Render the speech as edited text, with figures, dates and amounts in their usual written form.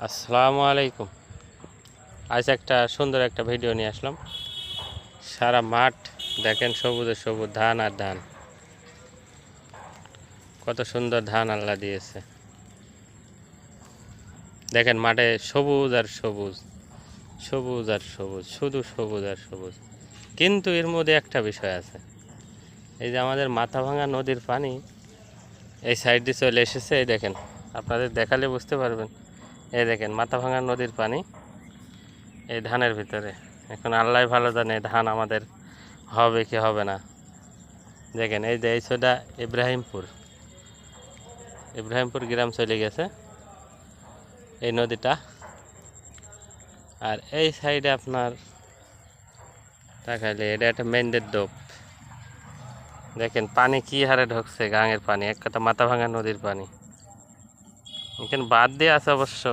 আসসালামু আলাইকুম। আজ একটা সুন্দর একটা ভিডিও নিয়ে আসলাম। সারা মাঠ দেখেন, সবুজে সবুজ, ধান আর ধান। কত সুন্দর ধান আল্লাহ দিয়েছে। দেখেন মাঠে সবুজ আর সবুজ, সবুজ আর সবুজ, শুধু সবুজ আর সবুজ। কিন্তু এর মধ্যে একটা বিষয় আছে। এই যে আমাদের মাথাভাঙা নদীর পানি এই সাইড দিয়ে চলে এসেছে। এই দেখেন, আপনাদের দেখালে বুঝতে পারবেন। এই দেখেন মাথাভাঙা নদীর পানি এই ধানের ভিতরে। এখন আল্লাহ ভালো জানে ধান আমাদের হবে কি হবে না। দেখেন এই যে এই সোডা ইব্রাহিমপুর গ্রাম চলে গেছে এই নদীটা। আর এই সাইডে আপনার তাকাইলে এটা একটা মেন্ডের ডোপ। দেখেন পানি কি হারে ঢুকছে, গাঙের পানি, এক কথা মাথা ভাঙা নদীর পানি। এখানে বাদ দিয়ে আছে অবশ্য।